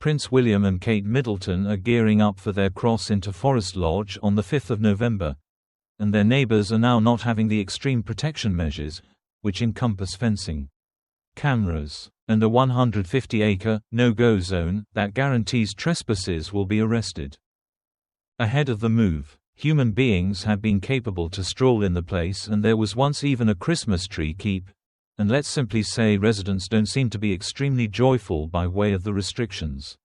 Prince William and Kate Middleton are gearing up for their cross into Forest Lodge on the 5th of November, and their neighbours are now not having the extreme protection measures, which encompass fencing, cameras, and a 150-acre, no-go zone that guarantees trespassers will be arrested. Ahead of the move, human beings have been capable to stroll in the place, and there was once even a Christmas tree keep, and let's simply say residents don't seem to be extremely joyful by way of the restrictions.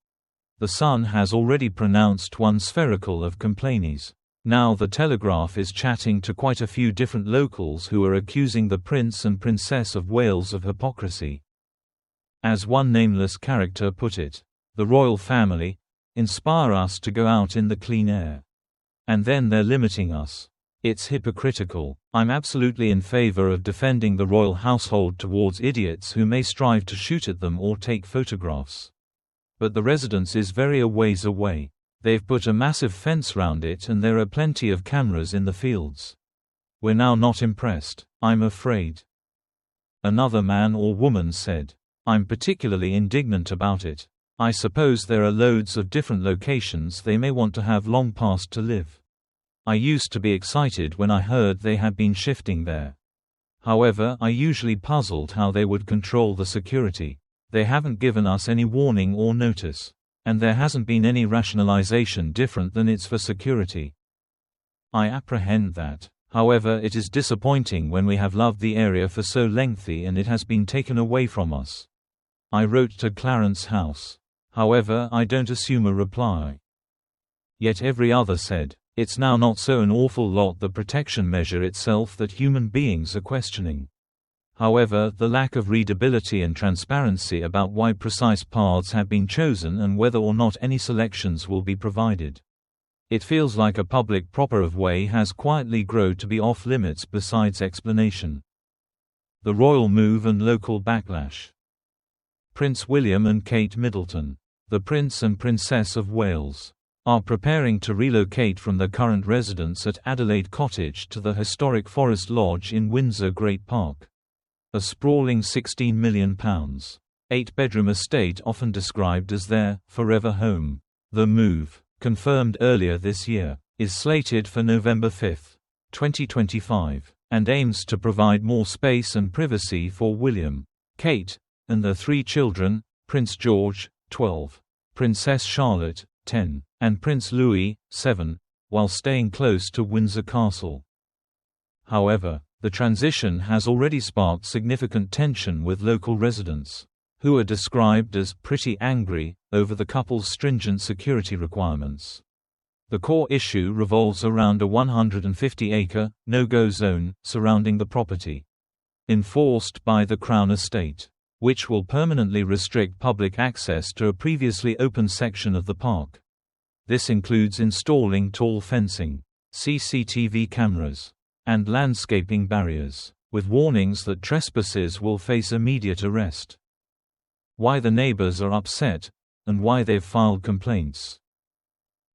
The Sun has already pronounced one spherical of complainers. Now the Telegraph is chatting to quite a few different locals who are accusing the Prince and Princess of Wales of hypocrisy. As one nameless character put it, the royal family inspire us to go out in the clean air. And then they're limiting us. It's hypocritical. I'm absolutely in favor of defending the royal household towards idiots who may strive to shoot at them or take photographs. But the residence is very a ways away. They've put a massive fence round it and there are plenty of cameras in the fields. We're now not impressed, I'm afraid. Another man or woman said, I'm particularly indignant about it. I suppose there are loads of different locations they may want to have long past to live. I used to be excited when I heard they had been shifting there. However, I usually puzzled how they would control the security. They haven't given us any warning or notice. And there hasn't been any rationalization different than it's for security. I apprehend that. However, it is disappointing when we have loved the area for so lengthy and it has been taken away from us. I wrote to Clarence House. However, I don't assume a reply. Yet every other said, it's now not so an awful lot the protection measure itself that human beings are questioning. However, the lack of readability and transparency about why precise paths have been chosen and whether or not any selections will be provided. It feels like a public proper of way has quietly grown to be off limits besides explanation. The royal move and local backlash. Prince William and Kate Middleton, the Prince and Princess of Wales, are preparing to relocate from their current residence at Adelaide Cottage to the historic Forest Lodge in Windsor Great Park. A sprawling £16 million, 8-bedroom estate often described as their forever home. The move, confirmed earlier this year, is slated for November 5, 2025, and aims to provide more space and privacy for William, Kate, and their 3 children, Prince George, 12, Princess Charlotte, 10, and Prince Louis, 7, while staying close to Windsor Castle. However, the transition has already sparked significant tension with local residents, who are described as pretty angry over the couple's stringent security requirements. The core issue revolves around a 150-acre, no-go zone surrounding the property, enforced by the Crown Estate, which will permanently restrict public access to a previously open section of the park. This includes installing tall fencing, CCTV cameras, and landscaping barriers, with warnings that trespassers will face immediate arrest. Why the neighbors are upset, and why they've filed complaints.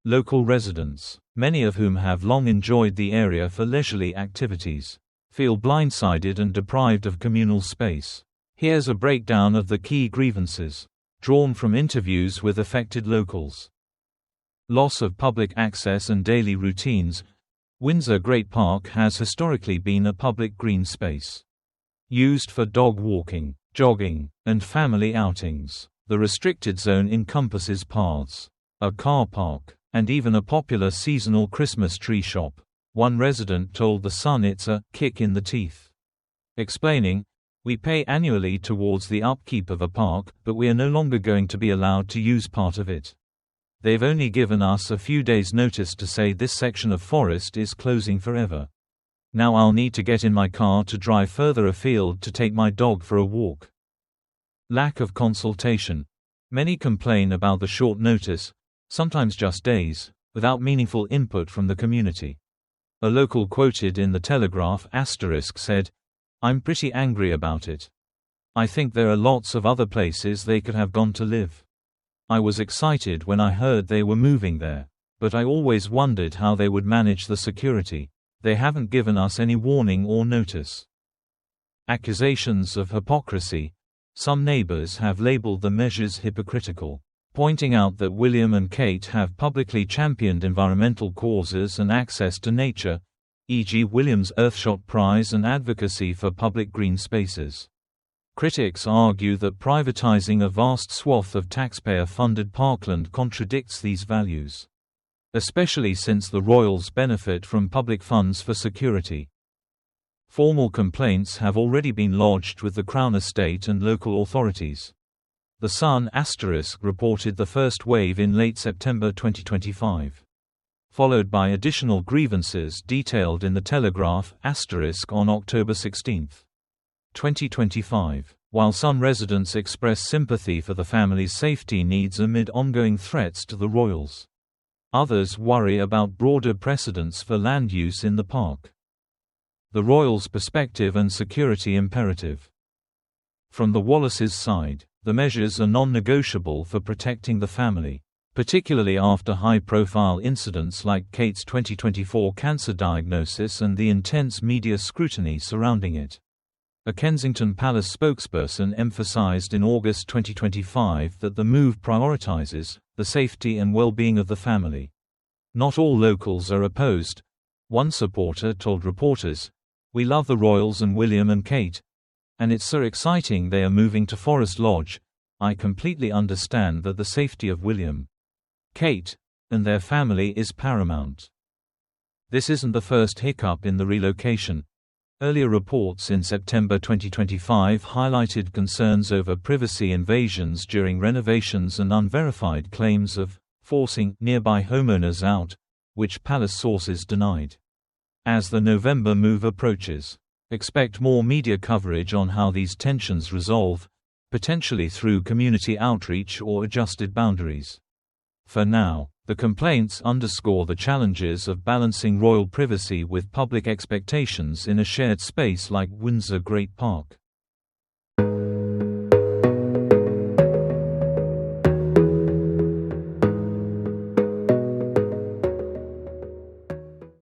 Local residents, many of whom have long enjoyed the area for leisurely activities, feel blindsided and deprived of communal space. Here's a breakdown of the key grievances, drawn from interviews with affected locals. Loss of public access and daily routines. Windsor Great Park has historically been a public green space, used for dog walking, jogging, and family outings. The restricted zone encompasses paths, a car park, and even a popular seasonal Christmas tree shop. One resident told The Sun it's a kick in the teeth, explaining, "We pay annually towards the upkeep of a park, but we are no longer going to be allowed to use part of it. They've only given us a few days' notice to say this section of forest is closing forever. Now I'll need to get in my car to drive further afield to take my dog for a walk." Lack of consultation. Many complain about the short notice, sometimes just days, without meaningful input from the community. A local quoted in the Telegraph said, "I'm pretty angry about it. I think there are lots of other places they could have gone to live. I was excited when I heard they were moving there, but I always wondered how they would manage the security. They haven't given us any warning or notice." Accusations of hypocrisy. Some neighbors have labeled the measures hypocritical. pointing out that William and Kate have publicly championed environmental causes and access to nature, e.g. William's Earthshot Prize and advocacy for public green spaces. Critics argue that privatizing a vast swath of taxpayer-funded parkland contradicts these values, especially since the royals benefit from public funds for security. Formal complaints have already been lodged with the Crown Estate and local authorities. The Sun * reported the first wave in late September 2025, followed by additional grievances detailed in the Telegraph * on October 16, 2025. While some residents express sympathy for the family's safety needs amid ongoing threats to the royals, others worry about broader precedents for land use in the park. The royals' perspective and security imperative. From the Wallaces' side, the measures are non-negotiable for protecting the family, particularly after high-profile incidents like Kate's 2024 cancer diagnosis and the intense media scrutiny surrounding it. A Kensington Palace spokesperson emphasized in August 2025 that the move prioritizes the safety and well-being of the family. Not all locals are opposed. One supporter told reporters, "We love the royals and William and Kate, and it's so exciting they are moving to Forest Lodge. I completely understand that the safety of William, Kate, and their family is paramount." This isn't the first hiccup in the relocation. Earlier reports in September 2025 highlighted concerns over privacy invasions during renovations and unverified claims of forcing nearby homeowners out, which palace sources denied. As the November move approaches, expect more media coverage on how these tensions resolve, potentially through community outreach or adjusted boundaries. For now, the complaints underscore the challenges of balancing royal privacy with public expectations in a shared space like Windsor Great Park.